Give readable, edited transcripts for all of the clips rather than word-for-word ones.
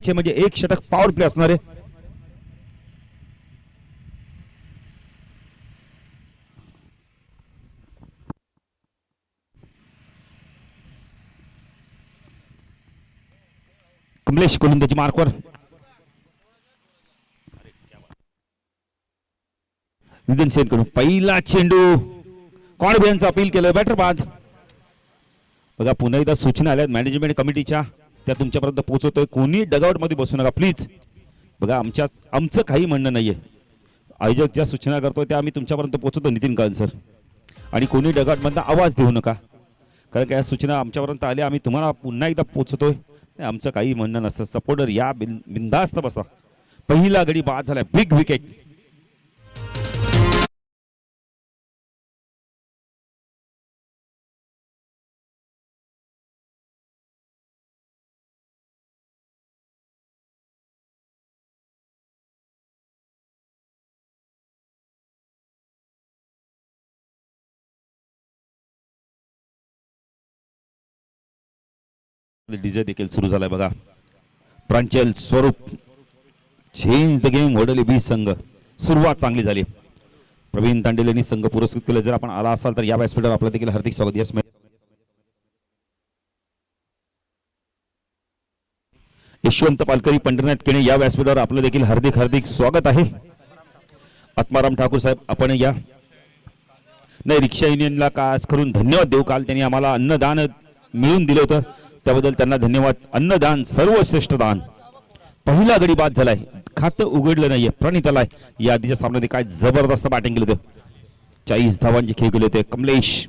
एकचे म्हणजे एक षटक पॉवर प्ले असणार आहे. कमलेश गोलंदाजी मार्कवर. नितीन सेन कडून पहिला चेंडू कॉर्बियनचा अपील केलं बॅटर बाद. बघा पुन्हा एकदा सूचना आल्या मॅनेजमेंट कमिटीच्या, त्या तुमच्यापर्यंत पोहोचवतोय. कोणी डगआउट मध्ये बसू नका प्लीज. बघा आमचं काही म्हणणं नाहीये, आयोजक ज्या सूचना करतोय त्या आम्ही तुमच्यापर्यंत पोहोचवतो नितीन कान सर. आणि कोणी डगआउट मधनं आवाज देऊ नका, कारण या सूचना आमच्यापर्यंत आल्या, आम्ही तुम्हाला पुन्हा एकदा पोहोचवतोय. आमचं काही म्हणणं नसतं. सपोर्टर या बिंदास्त बसा. पहिला गडी बाद झालाय, बिग विकेट. डीजे देखील सुरू झालाय बघा. प्रांजल स्वरूप चेंज द गेम वडोली बी संघ. सुरुवात चांगली झाली. प्रवीण तांडेल यांनी संघ पुरस्कृत केले. जर आपण आला असाल तर या व्यासपीठावर आपलं देखील हार्दिक स्वागत. यस यशवंत पालकरी पंढरनाथ केणे या व्यासपीठावर आपलं देखील हार्दिक हार्दिक स्वागत आहे. आत्माराम ठाकूर साहेब आपण या. नाही, रिक्षा युनियनला खास करून धन्यवाद देऊ. काल त्यांनी आम्हाला अन्नदान मिळून दिलं होतं, त्याबद्दल त्यांना धन्यवाद. अन्नदान सर्वश्रेष्ठ दान. पहिला गडी बाद झालाय, खातं उघडलं नाहीये. प्रणिताला या आधीच्या सामन्यात काय जबरदस्त बॅटिंग केलं होतं. 40 धावांची खेळ केले होते. कमलेश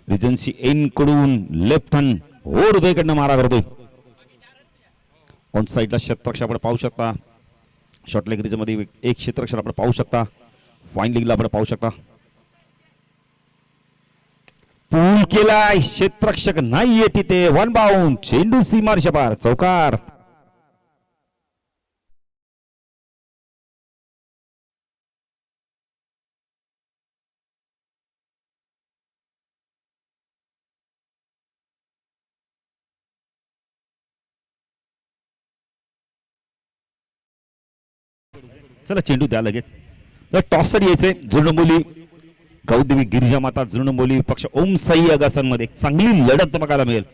रिजन्सी एन कडून लेफ्ट हँड ओर हृदयकडनं मारा करतोय. ऑन साईडला क्षेत्ररक्षण आपण पाहू शकता. शॉर्ट लेग रिजन मध्ये एक क्षेत्ररक्षण आपण पाहू शकता. फाईन लीगला आपण पाहू शकता. पूल केलाय, क्षेत्ररक्षक नाहीये तिथे. वन बाउंड, चेंडू सीमारेषा पार, चौकार. चला चेंडू द्या लगेच. टॉसर यायचंय. जुर्णमुली गौदेवी गिरिजा माता जुर्णमुली पक्ष ओम साई अगासन मध्ये चांगली लढत बघायला मिळेल.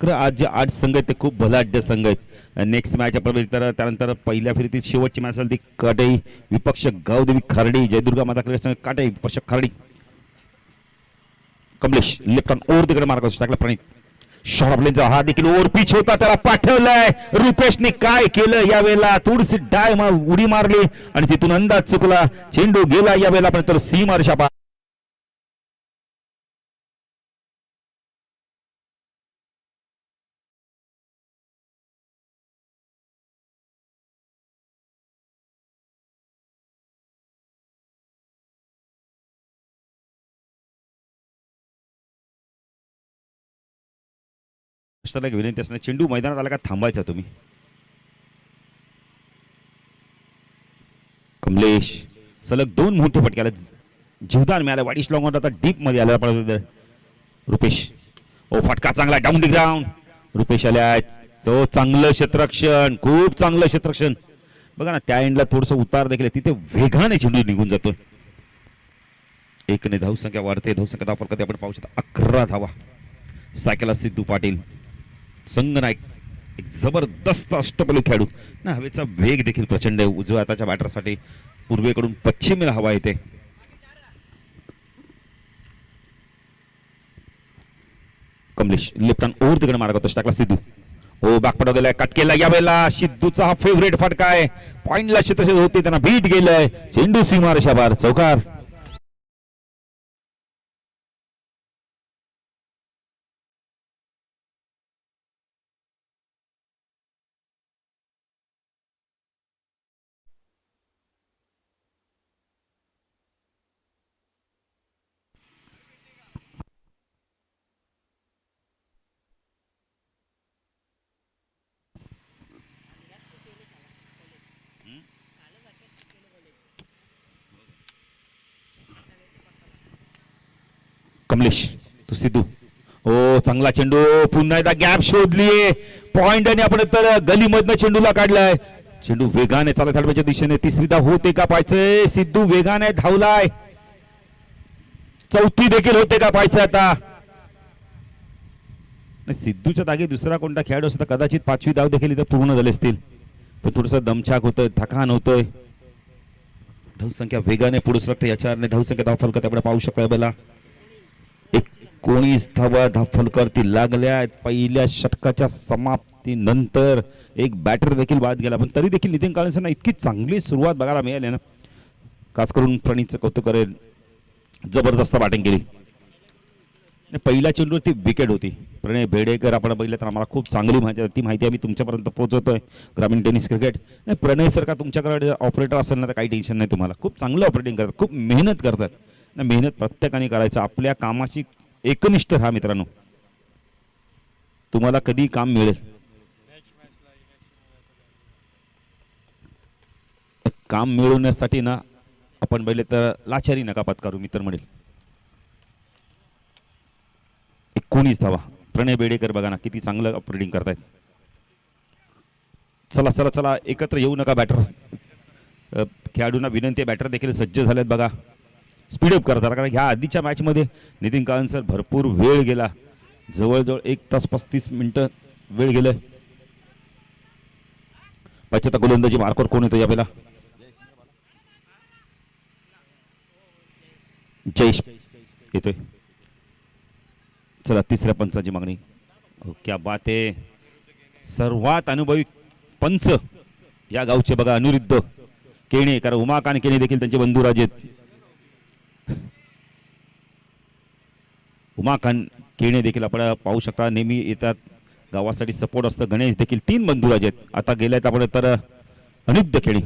खरं आज जे 8 संघ आहेत ते खूप भलाढ्य संघ आहेत. नेक्स्ट मॅच आपण तर त्यानंतर पहिल्या फेरीतील शेवटची मॅच झाली ती काटई विपक्ष गौदेवी खर्डी. जयदुर्गा माता क्रिकेट काटई विपक्ष Khardi. Kamlesh left on over तिकडे मार्क टाकला. प्रणित शॉर्ट प्लेनचा हा देखील ओव्हर पिच होता, त्याला पाठवलाय. रुपेशने काय केलं यावेळेला, थोडीशी डाय उडी मारली आणि तिथून अंदाज चुकला. चेंडू गेला यावेळेला पण तर सीमारेषा पार. विनंती असणार, चेंडू मैदानात आला का थांबायचा तुम्ही. कमलेश सलग 2 मोठे फटक्याला जीवदान मिळालं. वाईट लॉंग आता डीप मध्ये आला पाहिजे. रुपेश ओ फटका चांगला डाऊन दी ग्राउंड. रुपेश आल्या. तो चांगलं क्षेत्ररक्षण, खूप चांगलं क्षेत्ररक्षण. बघा ना त्या एंडला थोडस उतार देखील तिथे वेगाने चेंडू निघून जातोय. 1 ने धावसंख्या वाढते. धावसंख्या धाव आपण पाहू शकता 11 धावा. सायकला सिद्धू पाटील संघ नायक, एक जबरदस्त अष्टपैलू खेळाडू ना. हवेचा वेग देखील प्रचंड आहे. उजव्या हाताच्या बॅटरसाठी पूर्वेकडून पश्चिमेला हवा येते. कमलेश लेफ्ट हँड ओव्हर तिकडे मारा करतो. टाकला सिद्धू. ओ बॅकपट गेलाय, कट केला यावेळेला. सिद्धूचा हा फेवरेट फटका आहे. पॉइंटला क्षेत्ररक्षण होते, त्यांना बीट गेलंय. चेंडू सीमारेषा पार, चौकार. कमलेश तो सिद्धू. ओ चांगला चेंडू, पुन्हा एकदा गॅप शोधलीये पॉइंट आणि आपण तर गलीमधनं चेंडूला काढलाय. चेंडू वेगाने चालत हडव्याच्या दिशेने. तिसरी धाव होते का पाहायचंय. सिद्धू वेगाने धावलाय. चौथी देखील होते का पाहायचं आता. सिद्धूच्या जागी दुसरा कोणता खेळाडू असता कदाचित पाचवी धाव देखील इथं पूर्ण झाले असतील. पण थोडस दमछाक होतोय, थकान होतोय. धावसंख्या वेगाने पुढे सरकते. याच्या धावसंख्या धावफलक त्याकडे पाहू शकता. बेला 19 धावा धावफलकावरती लागल्या. पहिल्या षटकाच्या समाप्तीनंतर एक बॅटर देखील बाद गेला. पण तरी देखील नितीन काळेंना इतकी चांगली सुरुवात बघायला मिळाली ना. खास करून प्रणीतचं कौतुक करेल. जबरदस्त बॅटिंग केली. पहिल्या चेंडूवरती विकेट होती. प्रणय भेडेकर आपण बघितलं तर आम्हाला खूप चांगली माहिती आहे. ती माहिती आम्ही तुमच्यापर्यंत पोहोचवतोय. ग्रामीण टेनिस क्रिकेट नाही प्रणय सर का तुमच्याकडे ऑपरेटर असेल ना तर काही टेन्शन नाही तुम्हाला. खूप चांगलं ऑपरेटिंग करतात, खूप मेहनत करतात ना. मेहनत प्रत्येकाने करायचं. आपल्या कामाशी एकनिष्ठ राहा मित्रांनो. तुम्हाला कधी काम मिळेल. काम मिळवण्यासाठी ना आपण पहिले तर लाचारी नका पत्करू मित्र म्हणेल. 19 धावा. प्रणय बेडेकर बघा ना किती चांगलं ऑपरेटिंग करतायत. चला चला चला एकत्र येऊ नका. बॅटर खेळाडूंना विनंती आहे. बॅटर देखील सज्ज झालेत बघा. स्पीडअप करतात कारण ह्या आधीच्या मॅचमध्ये नितीन काळें सर भरपूर वेळ गेला. जवळजवळ 1 तास 35 मिनिटं वेळ गेलं. पाचता गोलंदाजी मार्कवर कोण येतो यावेळेला. जयेश येतोय. चला तिसऱ्या पंचाची मागणी. क्या बात आहे. सर्वात अनुभवी पंच या गावचे बघा अनिरुद्ध केणे. कारण उमाकांत केणे देखील त्यांचे बंधू राजे आहेत. उमाकांत केणे देखील आपण पाहू शकता नेहमी येतात गावासाठी सपोर्ट असतं. गणेश देखील 3 बंधू राजे आहेत. आता गेल्यात आपण तर अनिरुद्ध केणे.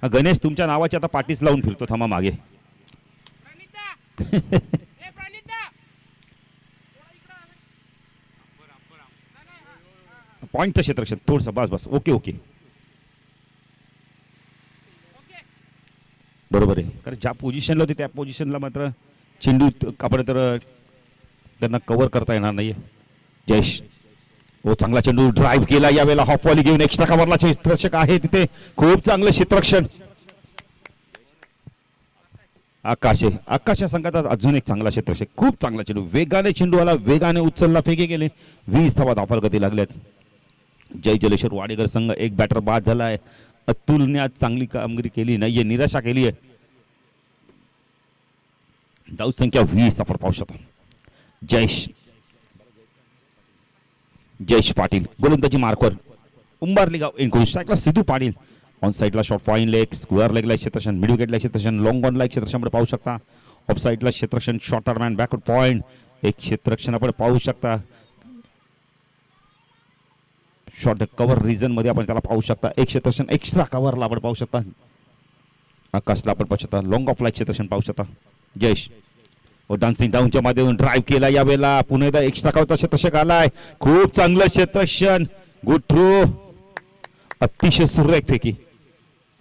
गणेश तुमच्या नावाची आता पाठीस लावून फिरतो. थांबा मागे. पॉइंटचं क्षेत्ररक्षण थोडस बस बस. ओके ओके बरोबर आहे. कारण ज्या पोझिशनला होते त्या पोझिशनला मात्र चेंडू आपण तर त्यांना कव्हर करता येणार नाहीये. जयेश हो चांगला चेंडू ड्राईव्ह केला. यावेळेला हॉफवॉली घेऊन एक्स्ट्रा कव्हरला क्षेत्ररक्षक आहे तिथे. खूप चांगलं क्षेत्ररक्षण. आकाश आहे. आकाश संघाचा अजून एक चांगला क्षेत्ररक्षक. खूप चांगला चेंडू वेगाने चेंडू आला. वेगाने उचलला. फेके गेले. 20 धावा धावफलकावरती लागल्यात. जय जलेश्वर वाडेकर संघ एक बॅटर बाद झाला आहे. अतुलने आज चांगली कामगिरी केली नाहीये. निराशा केली आहे. धावसंख्या 20 आपण पाहू शकतो. जयेश पाटील गोलंदाजी मार्कवर. उंबारली गाव इनकोन स्ट्राईकला सिद्धू पाटील. ऑन साईडला शॉर्ट फाईन लेग. स्क्वेअर लेगला क्षेत्ररक्षण. मिड विकेटला क्षेत्ररक्षण. लॉंग ऑनला क्षेत्ररक्षण पाहू शकता. ऑफ साईडला क्षेत्ररक्षण. Shorter man backward point. एक क्षेत्ररक्षण आपण पाहू शकता. शॉर्ट कव्हर रिजन मध्ये आपण त्याला पाहू शकता. एक क्षेत्ररक्षण एक्स्ट्रा कव्हरला आपण पाहू शकता. आकाशला आपण पाहू शकता. लॉंग ऑफ लाईक क्षेत्ररक्षण पाहू शकता. जयेश डान्सिंग डाऊनच्या माध्यमातून ड्राईव्ह केला. यावेळेला पुन्हा एकदा एक्स्ट्रा कव्हरचा क्षेत्ररक्षक आलाय. खूप चांगलं क्षेत्ररक्षण. Good throw. अतिशय सुरेख फेकी.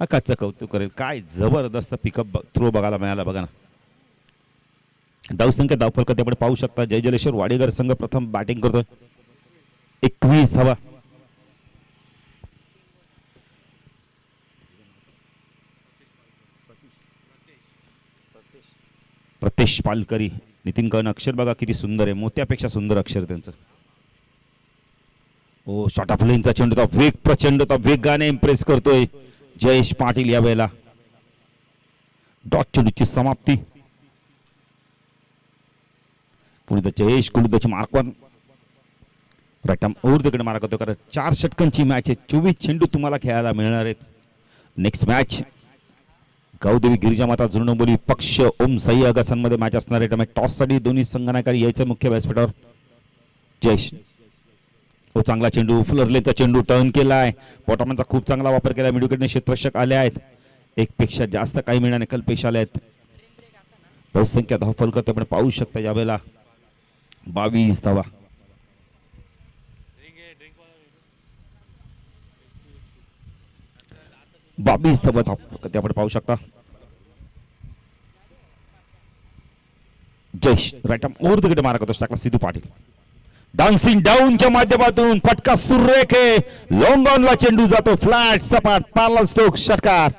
आकाशचं कौतुक करेल. काय जबरदस्त पिकअप थ्रो बघायला मिळाला बघा ना. धावसंख्या धावफलकात आपण पाहू शकता. जय जलेश्वर वाडेकर संघ प्रथम बॅटिंग करतोय. 21 धावा. प्रतेश पालकरी. नितीन काळें अक्षर बघा किती सुंदर आहे. मोत्यापेक्षा सुंदर अक्षर त्यांचं. ओ शॉर्ट ऑफ लेनचा चेंडू होता. वेग प्रचंड होता. वेगाने इम्प्रेस करतोय जयेश पाटील. यावेळेला डॉट चेंडूची समाप्ती. पुढे जयेश कुलदाची मार्कवर रटम ऊर्ध्वकडे मार्क करतो. कारण 4 षटकांची मॅच आहे. 24 चेंडू तुम्हाला खेळायला मिळणार आहेत. नेक्स्ट मॅच गावदेवी गिरिजामाता जुळणबोली पक्ष ओम साई आगासांमध्ये मॅच असणार आहे. त्यामुळे टॉससाठी दोन्ही संघनायकारी यायचं मुख्य व्यासपीठावर. जयेश हो चांगला चेंडू. फ्लरलेचा चेंडू टर्न केलाय. बॉटमचा खूप चांगला वापर केला. मिडविकेटने क्षेत्ररक्षक आले आहेत. एकपेक्षा जास्त काही मिळाने कल्पेश आले आहेत. बहुसंख्या धावफलकात आपण पाहू शकता. यावेळेला 22 धावा. आपण पाहू शकता. Jayesh right arm over the wicket मारा करतो टाकला सिद्धू पाटील. डान्सिंग डाऊनच्या माध्यमातून फटका सुरेख आहे. लॉंग ऑनला चेंडू जातो फ्लॅट सपाट पॅरलल स्ट्रोक षटकार.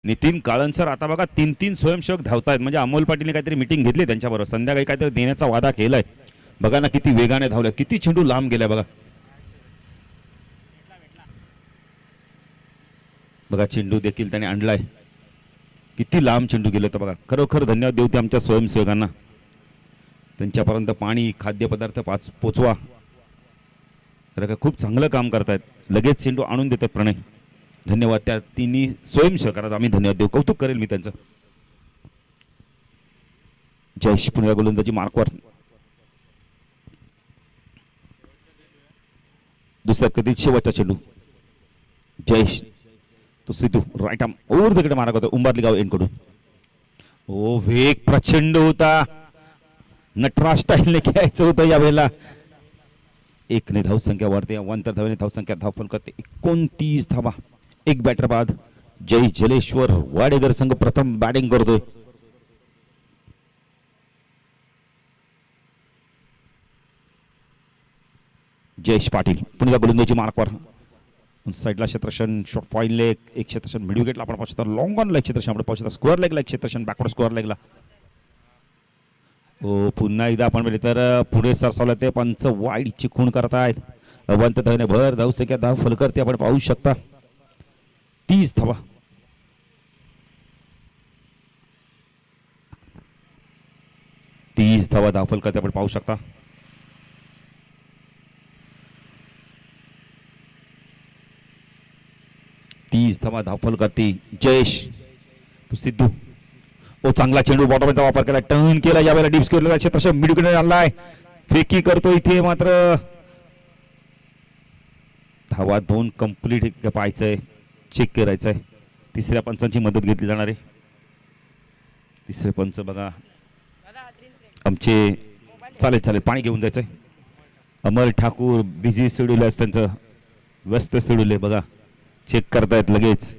नितीन काळनसर आता बघा 3-3 स्वयंसेवक धावतायत म्हणजे अमोल पाटीलने काहीतरी मीटिंग घेतली त्यांच्याबरोबर संध्याकाळी काहीतरी देण्याचा वादा केलाय. बघा ना किती वेगाने धावल्या किती चेंडू लांब गेलाय बघा. बघा चेंडू देखील त्याने आणलाय किती लांब चेंडू गेले तर बघा. खरोखर धन्यवाद देऊ ते आमच्या स्वयंसेवकांना. त्यांच्यापर्यंत पाणी खाद्यपदार्थ पोचवा. खूप चांगलं काम करतायत. लगेच चेंडू आणून देतात प्रणय. धन्यवाद त्या तिन्ही स्वयंसेवकांना आम्ही धन्यवाद देऊ. कौतुक करेल मी त्यांचं. जयेश पुन्हा गोलंदाजी मार्कवर. दुसऱ्या कधी शेवटचा चेंडू जयेश तो Siddhu right arm over the wicket मारा करतो उंबारली गाव एंड कडून. ओ वेग प्रचंड होता. नटराज स्टाईलने घ्यायचं होतं यावेळेला. 1 ने धावसंख्या वाढते. अवांतर धावेने धावसंख्या धावफल करते 29 धावा. एक बॅटर बाद. जय जलेश्वर वाडेगर संघ प्रथम बॅटिंग करतोय. जयेश पाटील पुन्हा गोलंदाजी मार्कवर. साईडला क्षेत्रक्षण शॉर्ट फाईन लेग एक क्षेत्रक्षण मिड विकेटला आपण पाहू शकता. लॉंग ऑन लेग क्षेत्रक्षण आपण पाहू शकता. स्क्वेअर लेगला एक क्षेत्रक्षण बॅकवर्ड स्क्वेअर लेगला. हो पुन्हा एकदा आपण बघितलं तर पुढे सरसावलं ते पंच वाईड चिखून करतायत. अवंत धावने भर धावसंख्या धाव फलकरते आपण पाहू शकता 30 धावा. धावफल करते आपण पाहू शकता. धावफल करते जयेश तो सिद्धू. ओ चांगला चेंडू बॉटमचा वापर केला. टर्न केला यावेळेला डीप स्क्वेअरला क्षेत्रक्षण मिड विकेट आणलाय. फेकी करतो इथे मात्र धावा 2 कंप्लीट पाहायचंय चेक करायचंय. तिसऱ्या पंचांची मदत घेतली जाणार आहे. तिसरे पंच बघा आमचे चालेल पाणी घेऊन जायचंय. अमर ठाकूर बिझी शेड्यूल आहे त्यांचं व्यस्त शेड्यूल आहे बघा. चेक करतायत लगेच.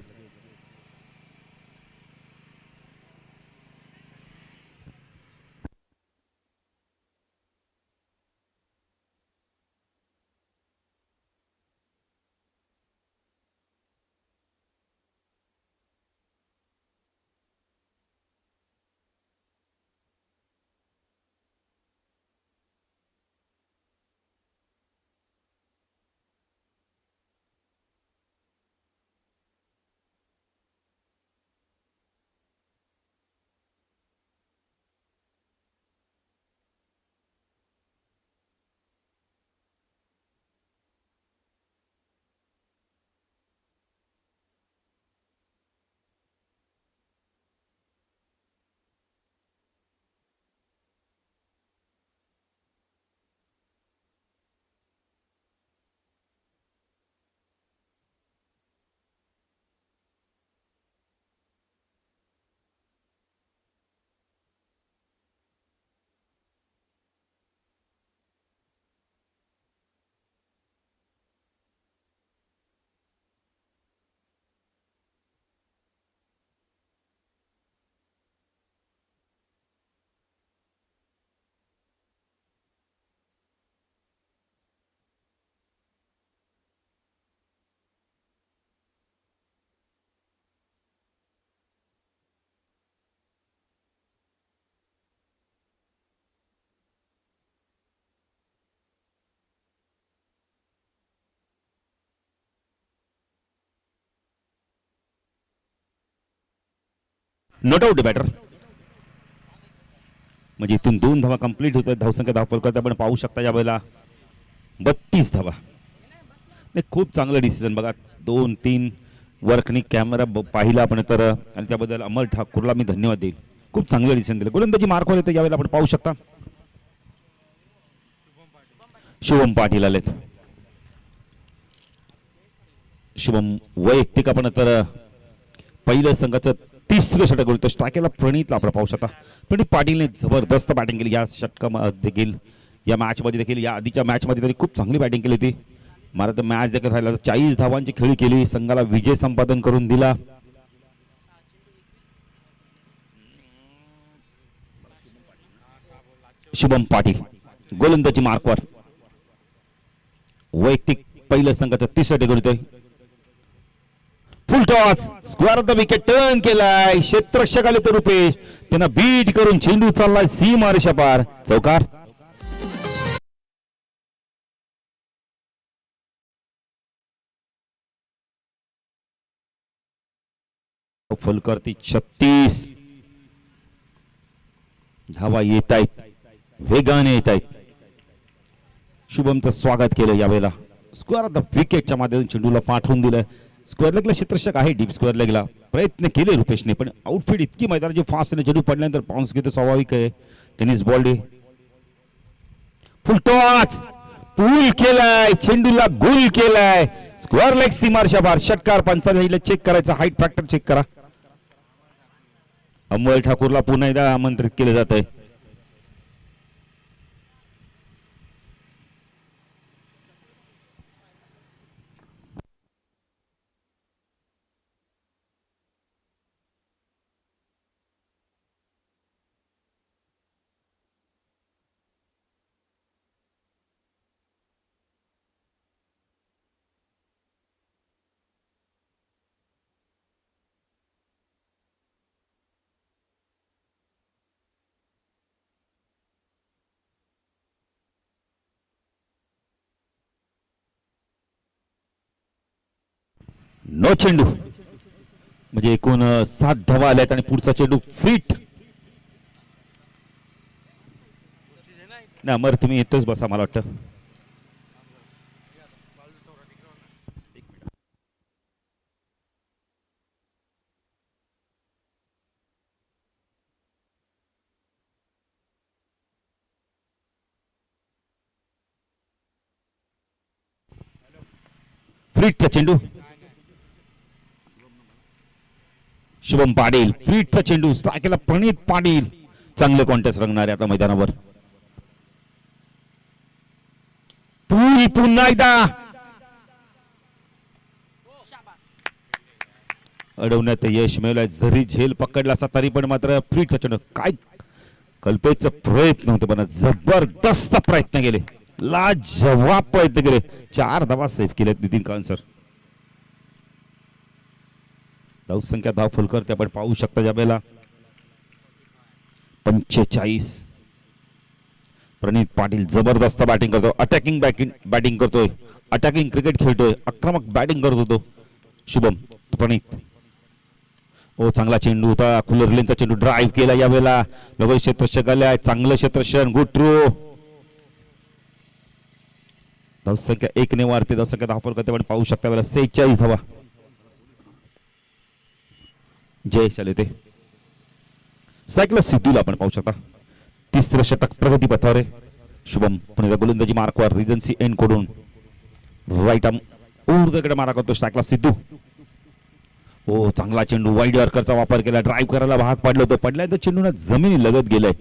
नॉट आउट बॅटर म्हणजे इथून 2 धावा कंप्लीट होतात. धावसंख्या धावफल करता आपण पाहू शकता यावेळेला 32 धावा. नाही खूप चांगलं डिसिजन बघा. 2-3 वर्कनी कॅमेरा पाहिला आपण तर आणि त्याबद्दल अमर ठाकूरला मी धन्यवाद देईल. खूप चांगलं डिसिजन दिलं. गोलंदाजी मार्कवर येतो यावेळेला आपण पाहू शकता. शुभम पाटील आलेत. शुभम वैयक्तिक आपण तर पहिलं संघाचं तिसरं षटक उडतो. स्ट्रायकेला प्रणितला आपण पाहू शकता. प्रणित पाटीलने जबरदस्त बॅटिंग केली या षटकामध्ये देखील, या मॅचमध्ये देखील, या आधीच्या मॅचमध्ये तरी खूप चांगली बॅटिंग केली होती. मला तर मॅच देखील राहिला 40 धावांची खेळी केली, संघाला विजय संपादन करून दिला. शुभम पाटील गोलंदाजी मार्कवर, वैयक्तिक पहिलं संघाचा तिसरा षटक उडतोय. Full toss, square of the wicket turn केलाय. क्षेत्ररक्षक आले तर रुपेश, त्यांना बीट करून चेंडू चाललाय सीमारेषा पार, चौकार. फलकरती 36 धावा येत आहेत, वेगाने येत आहेत. शुभमचं स्वागत केलं यावेळेला. स्क्वेअर ऑफ द विकेटच्या माध्यमातून चेंडूला पाठवून दिलं. स्क्वेअर लेगला क्षेत्ररक्षक आहे, डीप स्क्वेअर लेगला प्रयत्न केले रुपेशने, पण आउटफील्ड इतकी मैदानाची फास्ट आहे, चेंडू पडल्यानंतर बाउन्स घेतो, स्वाभाविक आहे. टेनिस बॉल डे. फुल टॉस, पूल केलाय, चेंडूला गोल केलाय. स्क्वेअर लेग सीमारेषा पार, षटकार. पंचाला चेक करायचं, हाईट फॅक्टर चेक करा. अमोल ठाकूरला पुन्हा एकदा आमंत्रित केले जात आहे. नो चेंडू, म्हणजे एकूण 7 धावा आल्यात आणि पुढचा चेंडू फिट. ना मर तुम्ही येतच बसा, मला वाटतं. फ्रीटचा चेंडू, शुभम पाटील. फ्रीटचा चेंडू, स्ट्रायकेला प्रणित पाटील. चांगले कॉन्टेस्ट रंगणार आहे आता मैदानावर. पूल पुन्हा एकदा अडवण्यात यश मिळालंय. जरी झेल पकडला असता तरी पण मात्र फ्रीटचा चेंडू, काय कल्पेचा प्रयत्न होते, पण जबरदस्त प्रयत्न केले, लाजवाब प्रयत्न केले. 4 धावा सेव्ह केलेत नितीन कांसर. धावसंख्या धाव फुलकर ते आपण पाहू शकता ज्यावेळेला 45. प्रणित पाटील जबरदस्त बॅटिंग करतो, अटॅकिंग बॅटिंग करतोय, अटॅकिंग क्रिकेट खेळतोय, आक्रमक बॅटिंग करत होतो शुभम. प्रणित, ओ चांगला चेंडू होता, कुलरलेनचा चेंडू ड्राईव्ह केला यावेळेला. लोक क्षेत्ररक्षक आले, चांगलं क्षेत्ररक्षण, गुड थ्रो. धावसंख्या 1 ने वाढते, धावसंख्या धाव फुलकर ते आपण पाहू शकता. वेळेला 46 धावा जयेश आले ते. स्ट्राईकला सिद्धूला आपण पाहू शकता. तिसरं षटक प्रगती पथावर आहे. शुभम पुन्हा गोलंदाजी मार्कवर, रिजन्सी एंड कडून राईट आर्म ऊर्ध्वकडे मारा करतो स्ट्राईकला सिद्धू. हो चांगला चेंडू, वाईड यॉर्करचा वापर केला, ड्राईव्ह करायला भाग पाडलं होतं, पडलाय तर चेंडूला जमिनी लगत गेलंय.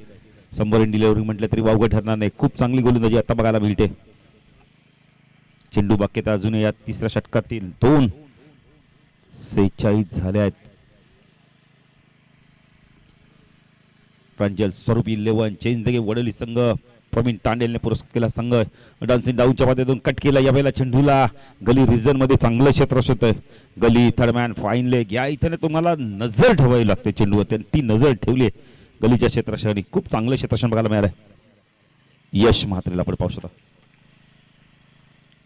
100 रन डिलिव्हरी म्हटलं तरी वावगं ठरणार नाही. खूप चांगली गोलंदाजी आता बघायला मिळते. चेंडू बाकी अजून या तिसऱ्या षटकातील 2. 46 झाले आहेत. प्रांजल स्वरूप 11 चेंज दगे वडोली संघ, प्रवीण तांडेलने पुरस्कृत केला संघ. डान्सिंग डाऊनच्या माध्यमातून कट केला यावेळेला चेंडूला. गली रिझन मध्ये चांगलं क्षेत्र होतं. गली थर्डमॅन फाईन लेग या इथे तुम्हाला नजर ठेवावी लागते चेंडूवर, त्यांनी ती नजर ठेवली गलीच्या क्षेत्रक्षणी. खूप चांगलं क्षेत्रक्षण बघायला मिळालंय. यश म्हात्रेला आपण पाहू शकता.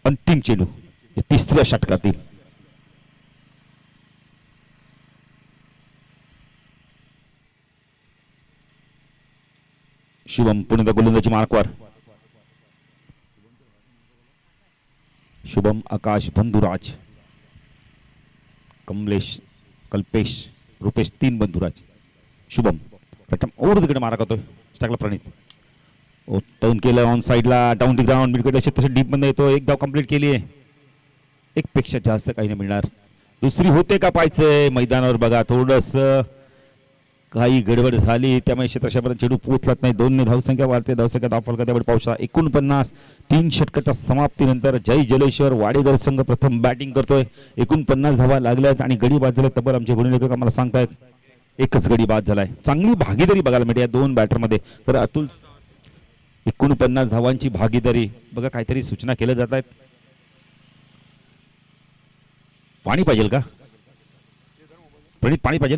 अंतिम चेंडू तिसऱ्या षटकातील. शुभम पुन्हा गोलंदाजी मार्कवर. शुभम, आकाश, बंधुराज, कमलेश, कल्पेश, रुपेश, 3 बंधुराज. शुभम प्रथम ओव्हर तिकडे मारा करतोय. टाकला प्रणित, टर्न केलं ऑन साइडला, डाऊन दी ग्राउंड, मिडविकेट क्षेत्र डीप मध्ये येतो. 1 धाव कंप्लीट केली आहे. 1 पेक्षा जास्त काही नाही मिळणार. दुसरी होते का पाहायचंय मैदानावर बघा. थोडस काही गडबड झाली त्यामुळे क्षेत्रक्षेत्रापर्यंत चेंडू पोहोचलाच नाही. 2 धावसंख्या वाढते. धावसंख्या धावफलका त्यामुळे पावसा 49. 3 षटकाच्या समाप्तीनंतर जय जलेश्वर वाडेकर संघ प्रथम बॅटिंग करतोय. 49 धावा लागल्यात आणि गडी बाद झाले. तब्बल आमचे गुणलेखक आम्हाला सांगतायत एकच गडी बाद झालाय. चांगली भागीदारी बघायला मिळते या दोन बॅटरमध्ये. तर अतुल 49 धावांची भागीदारी बघा. काहीतरी सूचना केल्या जात आहेत. पाणी पाहिजे का प्रणित? पाणी पाहिजे.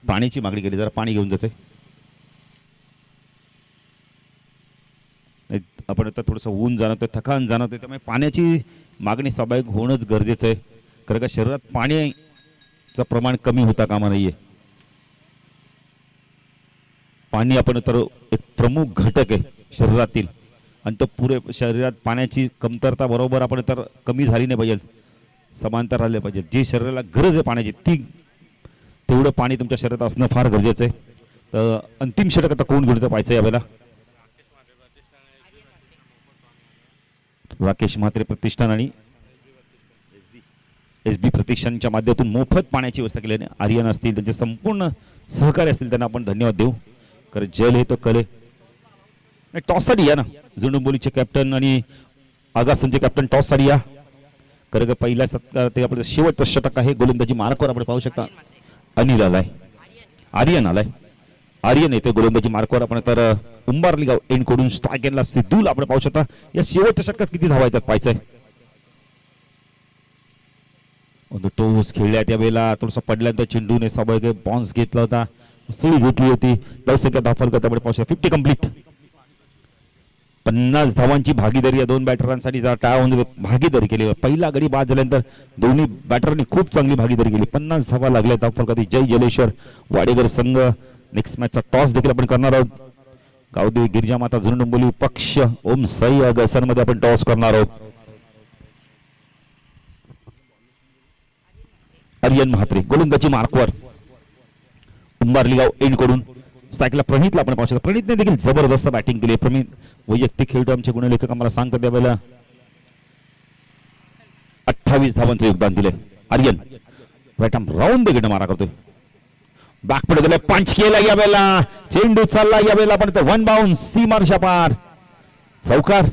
पाण्याची मागणी केली. जरा पाणी घेऊन जायचंय. आपण आता थोडंसं ऊन जाणवतोय, थकान जाणवतोय, त्यामुळे पाण्याची मागणी स्वाभाविक होणंच गरजेचं आहे. कारण का शरीरात पाण्याचं प्रमाण कमी होता कामा नाहीये. पाणी आपण तर एक प्रमुख घटक आहे शरीरातील आणि तो पुरे शरीरात पाण्याची कमतरता बरोबर आपण तर कमी झाली नाही पाहिजे, समांतर राहिले पाहिजे. जी शरीराला गरज आहे पाण्याची ती तेवढं पाणी तुमच्या शरीरात असणं फार गरजेचं आहे. तर अंतिम षटक आता कोण घेऊन पाहायचं यावेळेला? राकेश म्हात्रे प्रतिष्ठान आणि SB प्रतिष्ठानच्या माध्यमातून मोफत पाण्याची व्यवस्था केल्याने आर्यन असतील त्यांचे संपूर्ण सहकारी असतील त्यांना आपण धन्यवाद देऊ. कारण जल हे तो कले. टॉस साठी या ना जुनबोलीचे कॅप्टन आणि आगासनचे कॅप्टन. टॉस साठी या. कारण का पहिल्या ते आपलं शेवटचं षटक आहे. गोलंदाजी मार्कवर आपण पाहू शकता अनिल आलाय, आर्यन आलाय. आर्यन येते गोलंदाजी मार्कवर. आपण तर उंबारली गाव एंड कडून स्ट्रायकरला सिद्धूला आपण पाहू शकता. या शेवटच्या षटकात किती धावा येतात पाहायचंय. टोस खेळल्या त्यावेळेला थोडंसं पडल्यानंतर चेंडूने स्वाभाविक बॉन्स घेतला होता, सुळी घेतली होती. धावसंख्या धावफलक त्यामुळे पाहू शकता 50 कंप्लीट. 50 धावांची भागीदारी या दोन बॅटरांसाठी भागीदारी केली. पहिला गडी बाद झाल्यानंतर दोन्ही बॅटरांनी खूप चांगली भागीदारी केली. 50 धावा लागल्या धावफलकात. जय जलेश्वर वाडेकर संघ. नेक्स्ट मॅचचा टॉस देखील आपण करणार आहोत. गावदेवी गिरिजा माता जुनडोंबोली पक्ष ओम साई अगसन मध्ये आपण टॉस करणार आहोत. आर्यन म्हात्रे गोलंदाजी मार्कवर. उंबारली गाव एंड कडून स्ट्राईकला प्रणितला आपण पाहू शकतो. प्रणितने देखील जबरदस्त बॅटिंग केली. प्रणित वैयक्तिक खेळतो आमचे गुणलेखक आम्हाला सांगतात त्यावेळेला 28 धावांचं योगदान दिले. आर्यन राऊंड देखील मारा करतोय. बॅक पुढे गेले. पंच केला यावेळेला. चेंडू चालला यावेळेला पण 1 बाउन्स सीमारेषा पार. चौकार.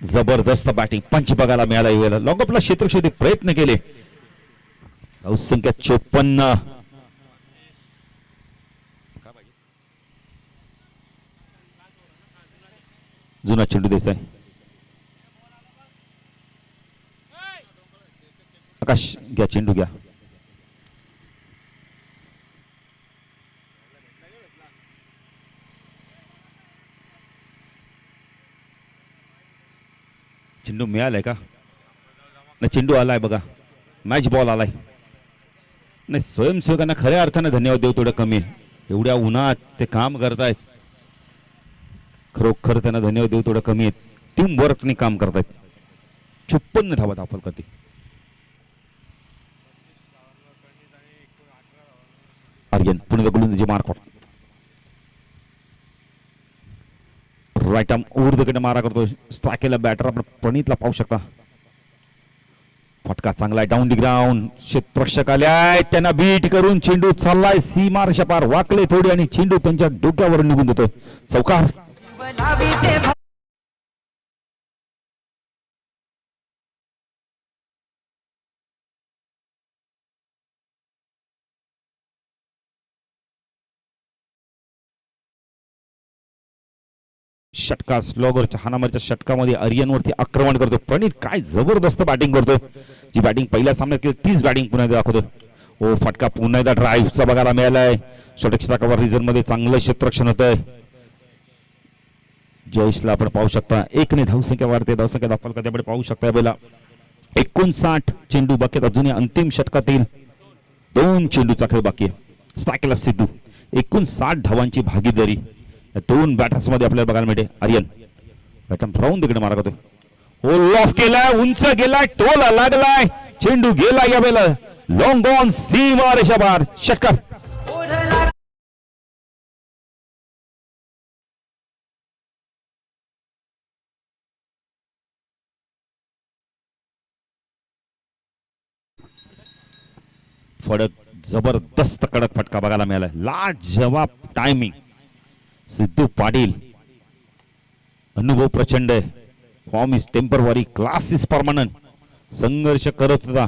जबरदस्त बॅटिंग पंच बघायला मिळाला. यावेळेला लॉंग ऑफला क्षेत्रक्षेत्री प्रयत्न केले. धावसंख्या 54. जुना चेंडू देसाई. आकाश घ्या चेंडू घ्या. चेंडू मिळालाय का? नाही चेंडू आलाय बघा. मॅच बॉल आलाय. नाही स्वयंसेवकांना खऱ्या अर्थाने धन्यवाद देऊ. थोडं कमी आहे. एवढ्या उन्हात ते काम करतायत. खरोखर त्यांना धन्यवाद देऊ. थोडं कमी आहेत. टीम वर्कने काम करतायत. 56 धावा धावफल करते. आर्यन पुणे गोलंदाजी mark. Right arm over the मारा करतो. स्ट्रायकला बॅटर आपण प्रणितला पाहू शकता. फटका चांगला डाऊन दी ग्राउंड. क्षेत्ररक्षक आलाय त्यांना बीट करून चेंडू चाललाय सीमारेषा पार. वाकले थोडी आणि चेंडू त्यांच्या डोक्यावर निघून देतोय. चौकार. षटका स्लॉगरच्या हानामारीच्या षटकामध्ये आर्यनवरती आक्रमण करतो. प्रणित काय जबरदस्त बॅटिंग करतोय. जी बॅटिंग पहिल्या सामन्यात केली तीच बॅटिंग पुन्हा दाखवतो. ओ फटका पुन्हा एकदा ड्राईव्हचा बघायला मिळालाय. षटकावर रिझन मध्ये चांगलं क्षेत्ररक्षण होतंय. जयेशला आपण पाहू शकता. 1 ने धावसंख्या वाढते. धावसंख्या दाखल करते पाहू शकता. यावेळेला 59 चेंडू बाकी आहेत. अजूनही अंतिम षटकातील 2 चेंडूचा खेळ बाकी आहे. स्ट्रायकला सिद्धू. 59 धावांची भागीदारी या 2 बॅटर्स मध्ये आपल्याला बघायला मिळते. आर्यन राऊंड तिकडे मारा करतोय. हो लॉफ केलाय. उंच गेलाय. टोला लागलाय. चेंडू गेला यावेळेला लॉंग ऑन सीमा रेषाबार षटकार. फडक जबरदस्त कडक फटका बघायला मिळाला. लाजवाब टायमिंग. सिद्धू पाटील अनुभव प्रचंड आहे. Form is temporary, class is permanent. संघर्ष करत होता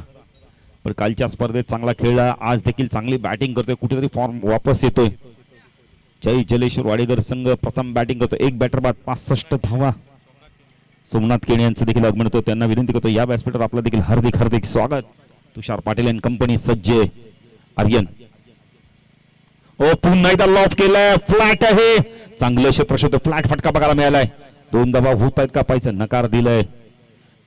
पण कालच्या स्पर्धेत चांगला खेळला. आज देखील चांगली बॅटिंग करतोय, कुठेतरी फॉर्म वापस येतोय. जय जलेश्वर वाडेकर संघ प्रथम बॅटिंग करतो. एक बॅटर बाद 65 धावा. सोमनाथ केणी यांचं देखील आगमन होतं. त्यांना विनंती करतो या व्यासपीठावर आपलं देखील हार्दिक हार्दिक स्वागत. तुषार पाटील अँड कंपनी सज्ज. आर्यन ओ पुन्हा एकदा लॉफ केलाय. फ्लॅट आहे. चांगलं क्षेत्र फ्लॅट फटका बघायला मिळालाय. 2 धावा होत आहेत का पाहायचं. नकार दिलाय.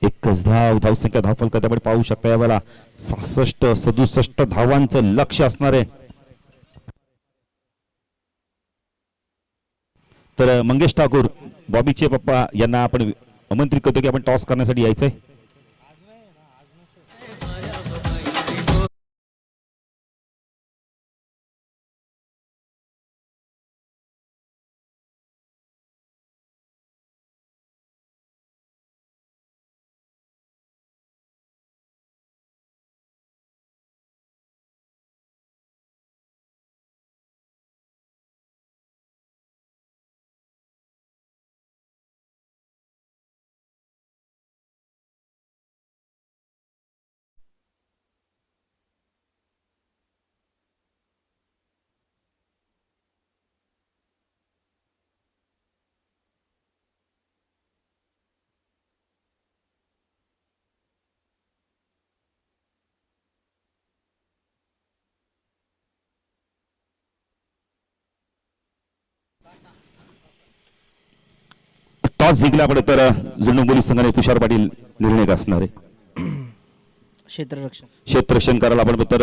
एकच धावसंख्या धावफलक त्यामुळे पाहू शकता यावेळेला 66-67 धावांचं लक्ष असणार आहे. तर मंगेश ठाकूर बॉबीचे पप्पा यांना आपण आमंत्रित करतो की आपण टॉस करण्यासाठी यायचंय. टॉस जिंकल्याकडे तर जुळणबोली संघाने तुषार पाटील निर्णय असणार आहे. क्षेत्ररक्षण करायला आपण तर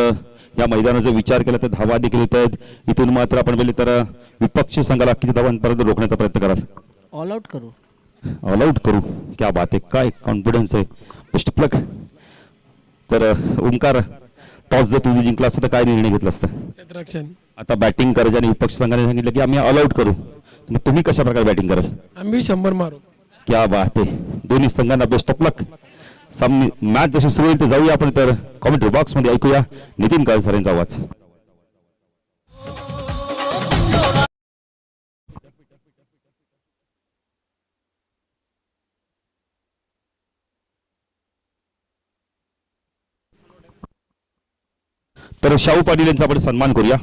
या मैदानाचा विचार केला तर धावा देखील येत आहेत. इथून मात्र आपण बोलले तर विपक्ष संघाला किती धावांपर्यंत रोखण्याचा प्रयत्न कराल. ऑल आउट करू. क्या बात आहे. काय कॉन्फिडन्स आहे. बेस्ट ऑफ लक. तर ओंकार टॉस जर तुम्ही जिंकला असता तर काय निर्णय घेतला असता. क्षेत्ररक्षण. आता बॅटिंग करायची आणि विपक्ष संघाने सांगितलं की आम्ही ऑल आउट करू. मग तुम्ही कशा प्रकारे बॅटिंग कराल. आम्ही 100 मारू. क्या बात आहे. दोन्ही संघांना बेस्ट ऑफ लक. मॅच जशी सुरू होईल तर जाऊया आपण तर कॉमेंट्री बॉक्स मध्ये ऐकूया नितीन काळसर यांचा आवाज. तर शाहू पाटील यांचा आपण सन्मान करूया.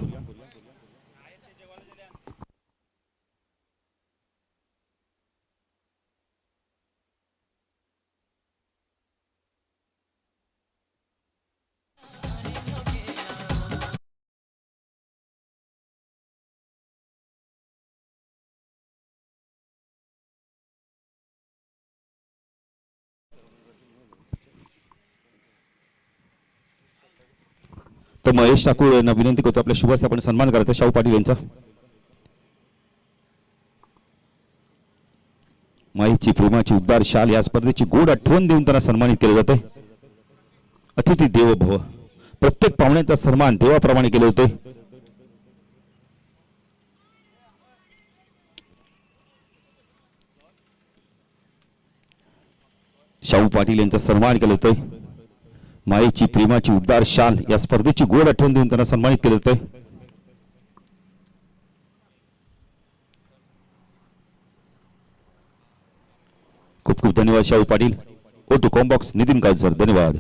तर महेश ठाकूर यांना विनंती करतो आपल्या शुभ हस्ते आपण सन्मान करायचा शाहू पाटील यांचा. माईची प्रेमाची उद्धार शाल या स्पर्धेची गोड आठवण देऊन त्यांना सन्मानित केले जाते. अतिथी देव भव. प्रत्येक पाहुण्याचा सन्मान देवाप्रमाणे केले होते. शाहू पाटील यांचा सन्मान केले होते. माईची प्रेमाची उबदार शाल या स्पर्धेची गोड आठवण देऊन त्यांना सन्मानित केले होते. खूप खूप धन्यवाद शाहू पाटील. ओ टू कॉम्बॉक्स नितीन काळसर धन्यवाद.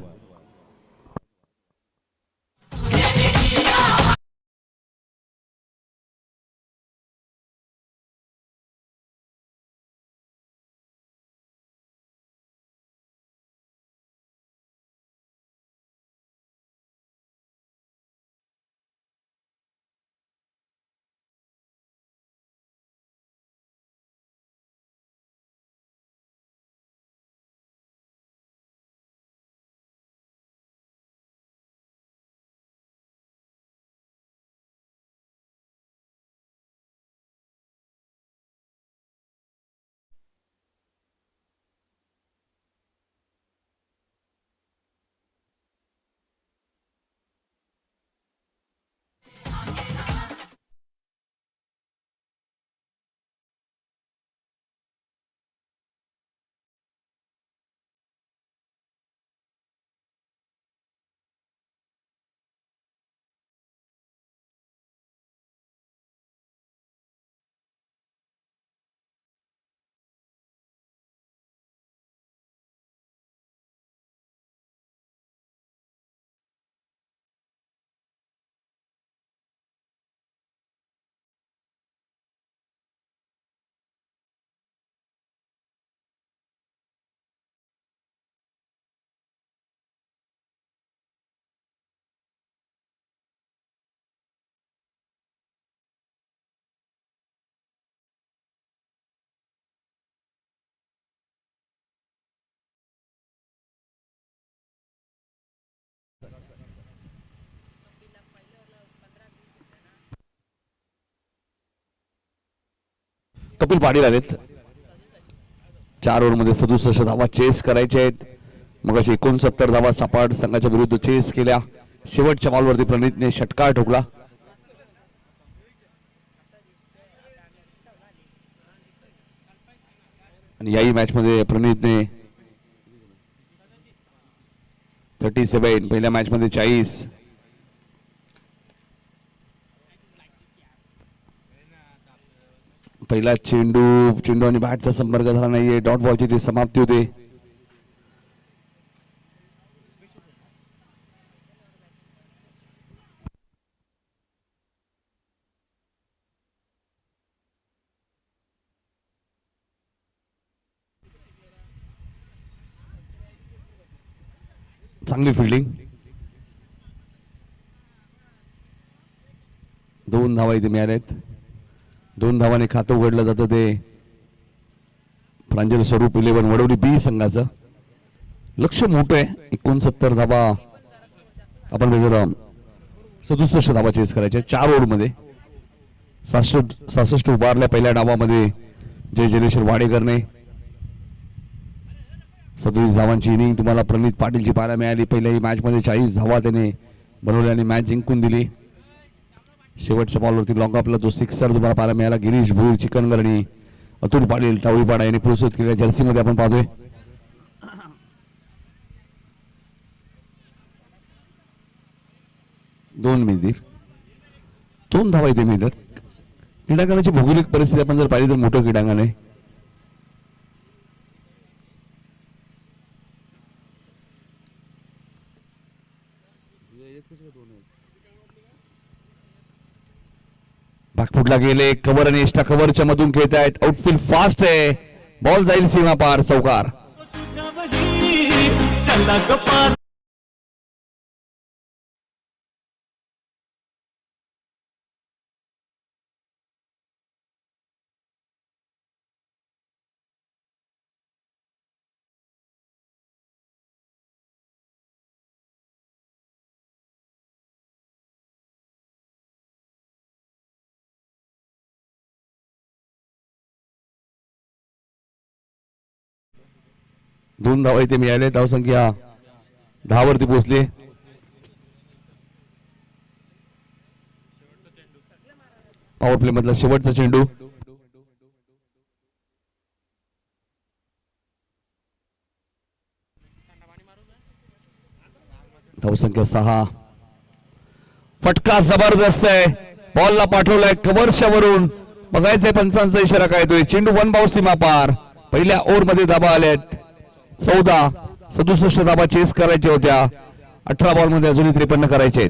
कपिल पाटील आलेत. 4 ओव्हरमध्ये 67 धावा चेस करायचे आहेत. मग अशी 69 धावा सपाट संघाच्या विरुद्ध चेस केल्या. शेवटच्या बॉलवरती प्रणितने षटकार ठोकला. आणि याही मॅच मध्ये प्रणितने 37, पहिल्या मॅच मध्ये 40. पहिला चेंडू आणि बॅटचा संपर्क झाला नाहीये. डॉट बॉलची ती समाप्ती होते. चांगली फिल्डिंग. 2 धावा इथे मिळाल्यात. 2 धावाने खातं उघडलं जातं ते प्रांजल स्वरूप 11 वडवली बी संघाचं. लक्ष मोठं आहे. 69 धावा आपण 67 धावा चेस करायच्या 4 ओव्हरमध्ये. 66 उभारल्या पहिल्या डावामध्ये जय जलेश्वर वाडेकरने. 37 धावांची इनिंग तुम्हाला प्रणित पाटीलची पाहायला मिळाली. पहिल्याही मॅच मध्ये 40 धावा त्याने बनवल्या आणि मॅच जिंकून दिली. शेवटच्या बॉलवरती लॉंग आपला तो सिक्सर तुम्हाला पाहायला मिळाला. गिरीश भोईर चिकनगर आणि अतुल पाटील टावळीपाडा यांनी पुरस्कृत केलेल्या जर्सी मध्ये आपण पाहतोय. दोन धावा इथे मिळतात. क्रीडांगणाची भौगोलिक परिस्थिती आपण जर पाहिली तर मोठं क्रीडांगण आहे. बॅकफुटला गेले. कव्हर आणि एक्स्ट्रा कव्हरच्या मधून खेळत आहेत. आउटफील्ड फास्ट आहे. बॉल जाईल सीमा पार. चौकार. दोन धावा इथे मिळाले. धावसंख्या 10 वरती पोहोचली. पॉवर प्ले मधला शेवटचा चेंडू. धावसंख्या 6. फटका जबरदस्त आहे. बॉलला पाठवलाय कव्हरच्या वरून. बघायचंय पंचांचा इशारा काय येतोय. चेंडू 1 बाउंस सीमा पार. पहिल्या ओव्हर मध्ये धाबा आल्यात 14. 67 धाबा चेस करायच्या होत्या. 18 बॉल मध्ये अजूनही 53 करायचे.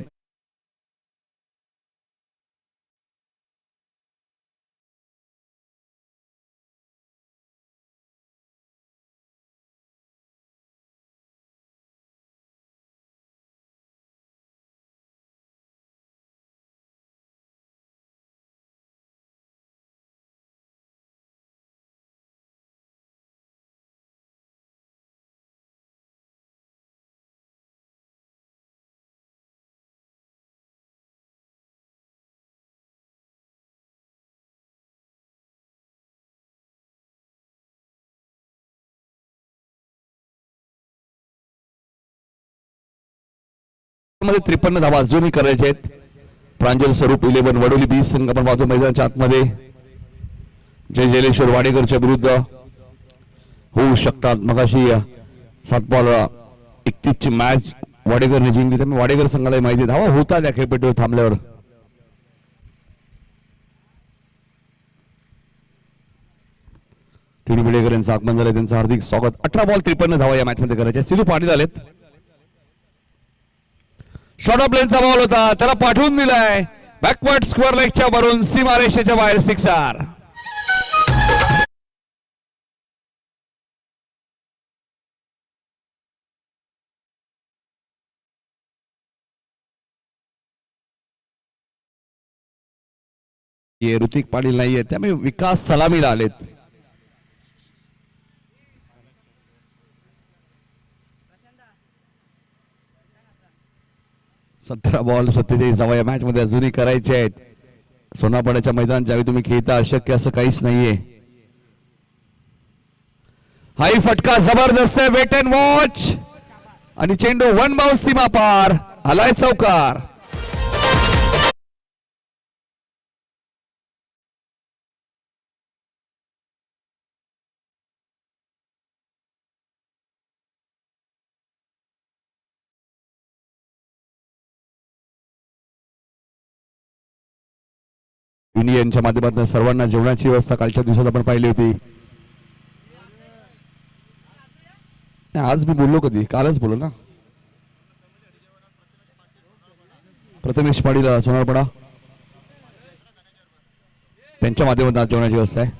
मध्ये 53 धावा अजूनही करायचे आहेत. प्रांजल स्वरूप 11 वडोली 20 संघ आपण पाहतो मैदानाच्या आतमध्ये. जय जलेश्वर वाडेकरच्या विरुद्ध होऊ शकतात. मगाशी 7 बॉल 31 ची मॅच वाडेकरने जिंकली. त्यामुळे वाडेकर संघाला माहिती धावा होता त्या खेळपट्टीवर थांबल्यावर. टीडी बिडेकर यांचं आगमन झालं. त्यांचं हार्दिक स्वागत. 18 बॉल 53 धावा या मॅच मध्ये करायच्या. सिद्धू पाटील आलेत. शॉर्ट ऑफ लेनचा बॉल होता. त्याला पाठवून दिलाय बॅकवर्ड स्क्वेअर लेगच्या वरून सीमारेषेच्या बाहेर. सिक्सर. ऋतिक पाटील नाहीये त्यामुळे विकास सलामीला आलेत. सतरा बॉल 47 धावा या मॅच मध्ये अजूनही करायचे आहेत. सोनापाड्याच्या मैदान ज्यावेळी तुम्ही खेळता अशक्य असं काहीच नाहीये. हाई फटका जबरदस्त आहे. वेट अँड वॉच आणि चेंडू वन बाउन्स सीमा पार आलाय चौकार. युनियनच्या माध्यमातून सर्वांना जेवणाची व्यवस्था कालच्या दिवसात आपण पाहिली होती. आज मी बोललो कधी, कालच बोललो ना. प्रथमेश पाडीला सोनारपडा त्यांच्या माध्यमातून आज जेवणाची व्यवस्था आहे.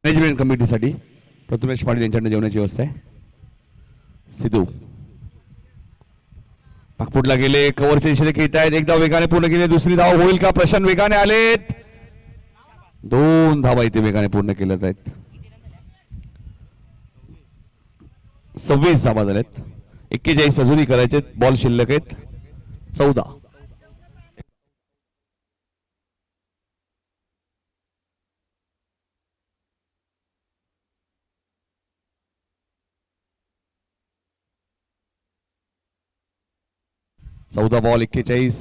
मॅनेजमेंट कमिटीसाठी प्रथमेश पाडील यांच्याकडे जेवणाची व्यवस्था आहे. सिद्धू पाकपुटला गेले. कव्हरचे इशारे घेत आहेत. एकदा वेगाने पूर्ण केले. दुसरी धाव होईल का? प्रशांत वेगाने आलेत. 2 धावा इथे वेगाने पूर्ण केल्यात आहेत. 26 धावा झाल्यात. 41 अजूनही करायचे. बॉल शिल्लक आहेत 14. बॉल 41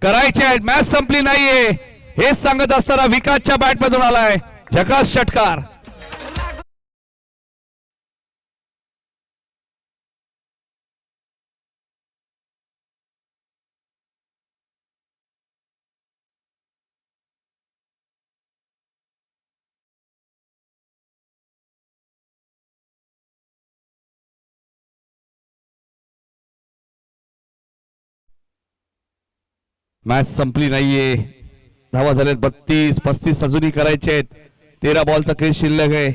करायचे आहेत. मॅच संपली नाहीये हे सांगत असताना विकासच्या बॅट मधून आलाय झकास षटकार. मॅच संपली नाहीये. धावा झाल्यात 32. 35 अजूनही करायचे आहेत. 13 बॉलचा खेळ शिल्लक आहे.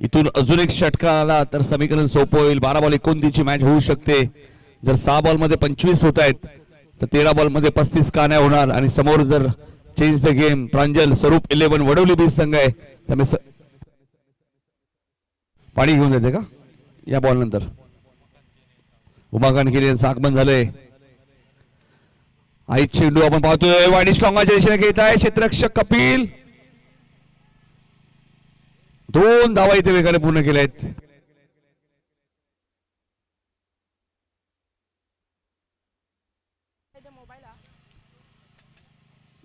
इथून अजून एक षटकार आला तर समीकरण सोपं होईल. 12 बॉल 29 मॅच होऊ शकते. जर 6 बॉल मध्ये 25 होत आहेत तर 13 बॉल मध्ये 35 का नाही होणार. आणि समोर जर चेंज द गेम प्रांजल स्वरूप 11 वडवली बीज संघ आहे त्यामुळे पाणी घेऊन जाते का या बॉल नंतर. उमाकांत केले यांचं आगमन झालंय. आई चेंडू आपण पाहतोय वाडिश लॉंगाच्या दिशेने घेत आहे क्षेत्ररक्षक कपिल. 2 धावा इथे वेगाने पूर्ण केल्या आहेत.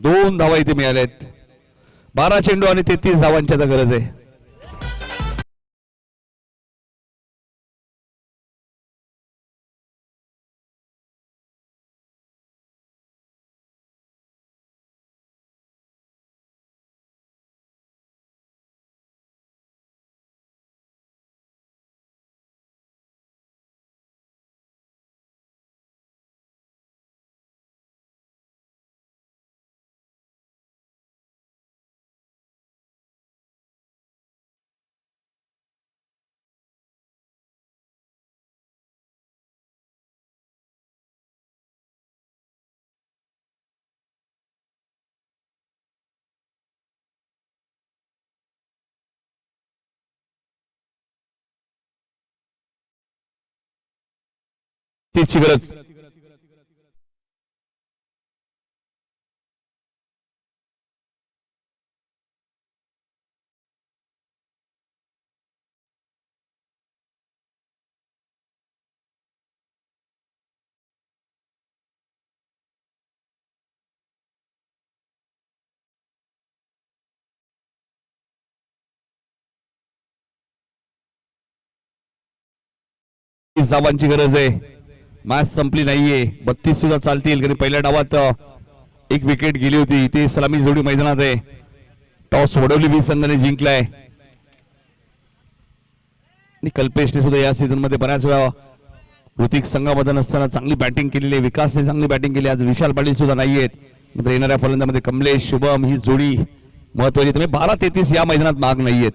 दोन धावा इथे मिळाल्या आहेत. 12 चेंडू आणि 33 धावांची आता गरज आहे. तीची गरज. धावांची गरज आहे. मॅच संपली नाहीये. 32 सुद्धा चालतील कारण पहिल्या डावात एक विकेट गेली होती. ती सलामी जोडी मैदानात आहे. टॉस वडवली बी संघाने जिंकलाय. आणि कल्पेशने सुद्धा या सीझन मध्ये बऱ्याच वेळा ऋतिक संघामध्ये नसताना चांगली बॅटिंग केलेली आहे. विकासने चांगली बॅटिंग केली. आज विशाल पाटील सुद्धा नाहीयेत. मात्र येणाऱ्या फलंदामध्ये कमलेश शुभम ही जोडी महत्वाची. तुम्ही 12-33 या मैदानात माग नाहीयेत.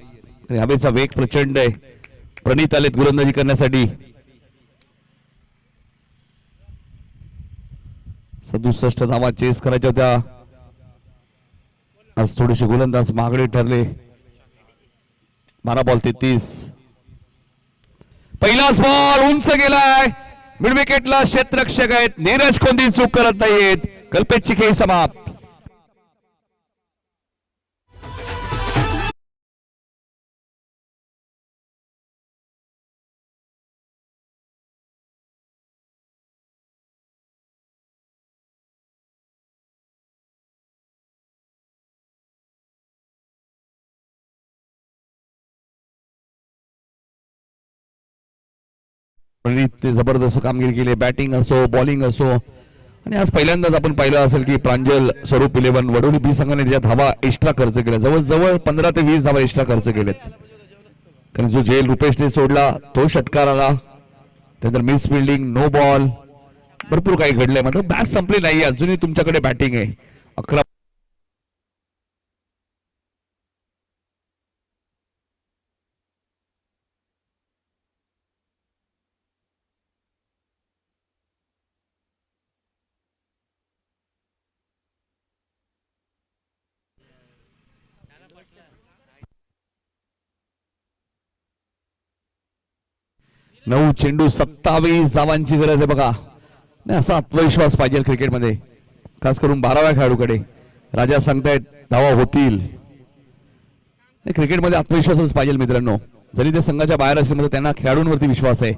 हवेचा वेग प्रचंड आहे. प्रणित आलेत गोलंदाजी करण्यासाठी. 67 धावा चेस करायच्या होत्या. आज थोडेसे गोलंदाज मागडे ठरले. 12 बॉल 33. पहिलाच बॉल उंच गेलाय. मिड विकेटला क्षेत्ररक्षक आहेत नीरज कोंदी चूक करत नाहीयेत. कल्पेशची खेळी समाप्त. प्रणितने जबरदस्त कामगिरी केली. बॅटिंग असो बॉलिंग असो आणि आज पहिल्यांदाच आपण पाहिलं असेल की प्रांजल स्वरूप 11 वडोली बी संघाने त्याच्यात धावा एक्स्ट्रा खर्च केला. जवळजवळ 15 ते 20 धावा एक्स्ट्रा खर्च केलेत. कारण जो झेल रुपेशने सोडला तो षटकार आला. त्यानंतर मिस फिल्डिंग नो बॉल भरपूर काही घडलंय. मात्र मॅच संपली नाही. अजूनही तुमच्याकडे बॅटिंग आहे. 11 9 चेंडू 27 धावांची गरज आहे बघा. नाही असा आत्मविश्वास पाहिजे क्रिकेटमध्ये, खास करून 12व्या खेळाडूकडे. राजा सांगतायत धावा होतील. क्रिकेटमध्ये आत्मविश्वासच पाहिजे मित्रांनो. जरी ते संघाच्या बाहेर असेल मात्र त्यांना खेळाडूंवरती विश्वास आहे.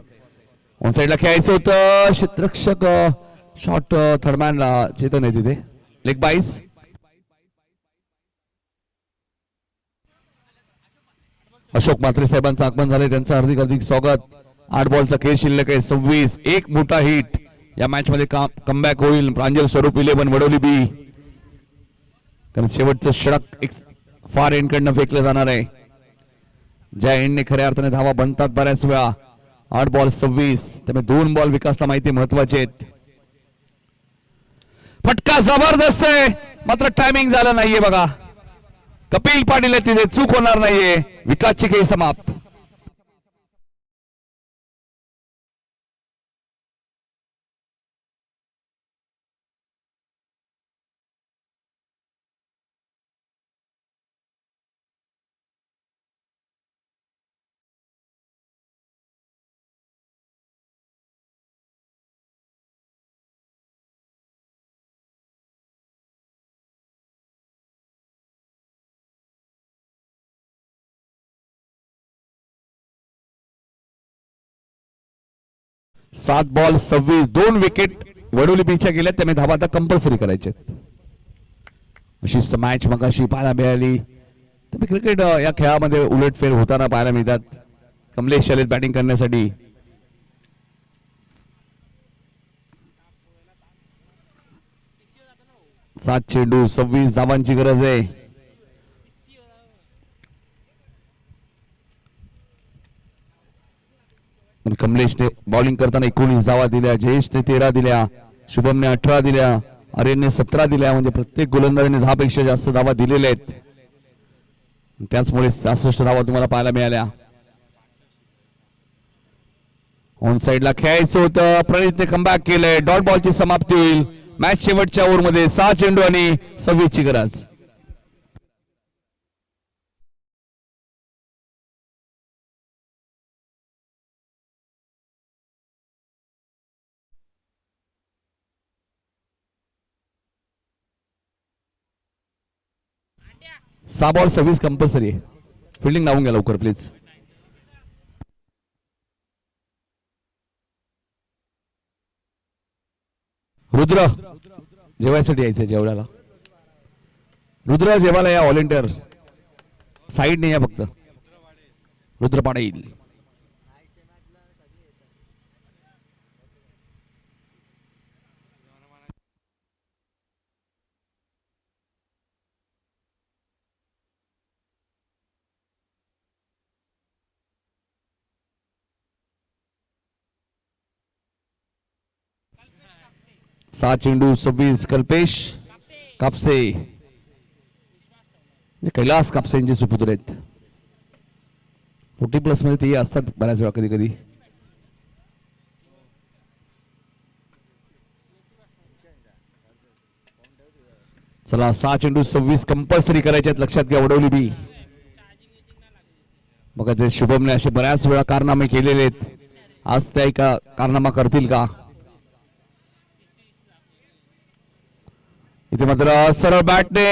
ऑन साईडला खेळायचं होतं. क्षेत्ररक्षक शॉट थर्डमॅनला चेतन आहे तिथे. लेग बाईस. अशोक म्हात्रे साहेबांचं आगमन झालंय. त्यांचं हार्दिक हार्दिक स्वागत. 8 बॉलचा खेळ शिल्लक आहे. 26 एक मोठा हिट या मॅच मध्ये कमबॅक होईल. प्रांजल स्वरूप 11 वडोली बी. कारण शेवटचं षटक एक फार एंडकडनं फेकलं जाणार आहे. ज्या एंडने खऱ्या अर्थाने धावा बनतात बऱ्याच वेळा. 8 बॉल 26. त्यामुळे 2 बॉल विकासला माहिती महत्वाचे आहेत. फटका जबरदस्त आहे मात्र टायमिंग झालं नाहीये बघा. कपिल पाटील तिथे चूक होणार नाहीये. विकासची खेळी समाप्त. सात बॉल 26. 2 विकेट वडोली बीच्या गेल्या. त्यामुळे धावा आता कंपल्सरी करायचे. अशीच मॅच मगाशी पाहायला मिळाली. त्यामुळे क्रिकेट या खेळामध्ये उलटफेर होताना पाहायला मिळतात. कमलेश शैलेश बॅटिंग करण्यासाठी. सात चेंडू 26 धावांची गरज आहे. कमलेशने बॉलिंग करताना 19 धावा दिल्या. जयेशने 13 दिल्या. शुभमने 18 दिल्या. आर्यनने 17 दिल्या. म्हणजे प्रत्येक गोलंदाजाने 10 पेक्षा जास्त धावा दिलेल्या आहेत. त्याचमुळे 66 धावा तुम्हाला पाहायला मिळाल्या. ऑन साइडला खेळायचं होतं. प्रणितने कमबॅक केलंय. डॉट बॉलची समाप्ती होईल. मॅच शेवटच्या ओव्हरमध्ये 6 चेंडू आणि 26 ची गरज. सहा बॉल 26 कंपल्सरी आहे. फिल्डिंग लावून घ्या लवकर प्लीज. रुद्र जेवायसाठी यायचं. जेवढ्याला रुद्र जेवायला या. व्हॉलेंटियर साईड नाही या फक्त. रुद्र पाटील. सात चेंडू 26. कल्पेश कापसे. कैलास कापसेंचे सुपुत्र आहेत. 40+ मध्ये ते असतात बऱ्याच वेळा कधी कधी. चला 6 चेंडू 26 कंपल्सरी करायचे आहेत. लक्षात घ्या वडोली बी. बघा जे शुभमने असे बऱ्याच वेळा कारनामे केलेले आहेत. आज त्या एका कारनामा करतील का. इथे मात्र सरळ बॅटने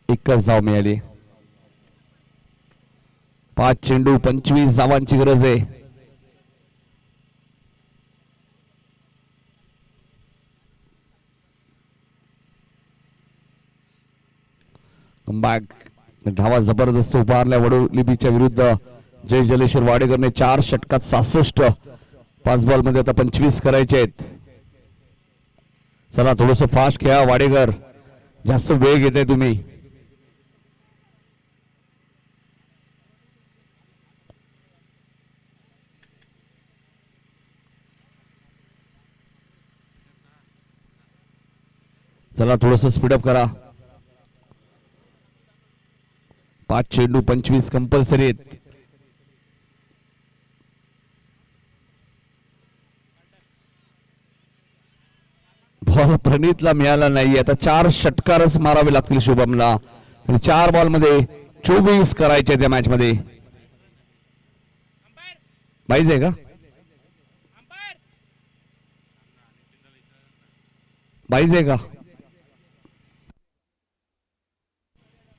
एकच धाव मिळाली. 5 चेंडू 25 धावांची गरज आहे. कमबॅक धावा जबरदस्त उभारल्या वडोली बीच्या विरुद्ध. जय जलेश्वर वाडेकरने 4 षटकात 66, 5 बॉल मध्ये आता 25 करायचे आहेत. चला थोडस फास्ट खेळा वाडेकर, जास्त वेळ घेताय तुम्ही. चला थोडस स्पीडअप करा. 5 चेंडू 25 कंपल्सरी आहेत. बॉल प्रणीतला मिळाला नाही. आता 4 षटकारच मारावे लागतील शुभमला. 4 बॉल मध्ये 24 करायचे त्या मॅच मध्ये. बाईज आहे का? बाईज आहे का?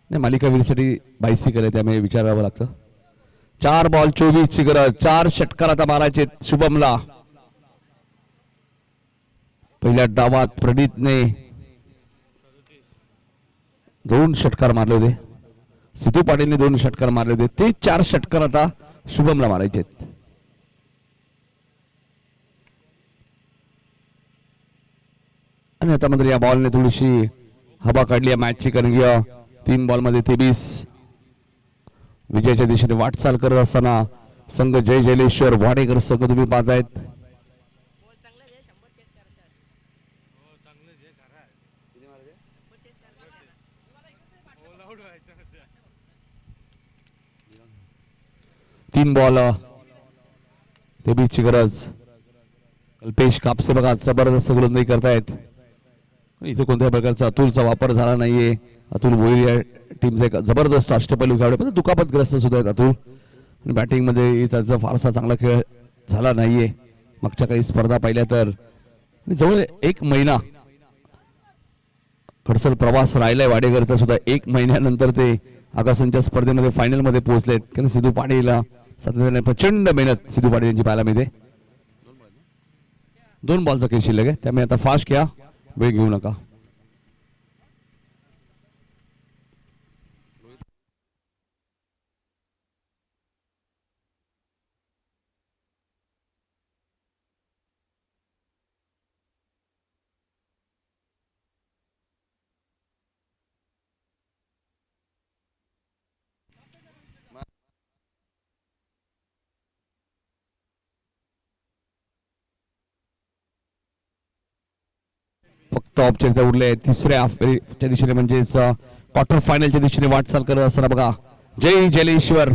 नाही, मालिकावीरसाठी 22 केले, त्यामुळे विचारावं लागतं. 4 बॉल 24 ची गरज. 4 षटकार आता मारायचे शुभमला. पहिल्या डावात प्रणीतने 2 षटकार मारले होते. सिद्धू पाटीलने 2 षटकार मारले होते. ते 4 षटकार आता शुभमला मारायचे. आणि आता मात्र या बॉलने थोडीशी हवा काढली या मॅचची. कारण की 3 बॉल मध्ये 23. विजयाच्या दिशेने वाटचाल करत असताना संघ जय जलेश्वर वाडेकर संघ तुम्ही पाहतायत. तीन बॉल 23 ची गरज. कल्पेश कापसे बघा जबरदस्त गोलंदाजी करतायत. इथे कोणत्याही प्रकारचा अतुलचा वापर झाला नाहीये. अतुल भोईर या टीमचा एक जबरदस्त अष्टपैलू खेळाडू, पण दुखापतग्रस्त सुद्धा आहेत अतुल. आणि बॅटिंग मध्ये त्याचा फारसा चांगला खेळ झाला नाहीये. मागच्या काही स्पर्धा पाहिल्या तर जवळ 1 महिना खडसल प्रवास राहिलाय वाडेकरचा सुद्धा. 1 महिन्यानंतर ते आकाशांच्या स्पर्धेमध्ये फायनल मध्ये पोहोचलेत. कारण सिद्धू पाटीलला सातत्याने प्रचंड मेहनत सिद्धू पाटील यांची पाहायला मिळते. 2 बॉलचा खेळ शिल्लक आहे, त्यामुळे आता फास्ट घ्या, वेळ घेऊ नका. फक्त ऑब्जेक्ट उरले. तिसऱ्या हाफच्या दिशेने म्हणजेच क्वार्टर फायनलच्या दिशेने वाटचाल करत असताना बघा जय जलेश्वर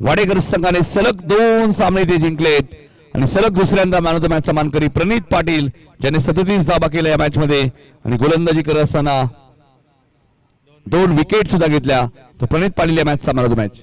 वाडेकर संघाने सलग 2 सामने ते जिंकलेत. आणि सलग दुसऱ्यांदा मॅन ऑफ द मॅचचा मानकरी प्रणीत पाटील, ज्याने 37 धावा केल्या या मॅच मध्ये. आणि गोलंदाजी करत असताना 2 विकेट सुद्धा घेतल्या. तो प्रणीत पाटील या मॅचचा मॅन ऑफ द मॅच.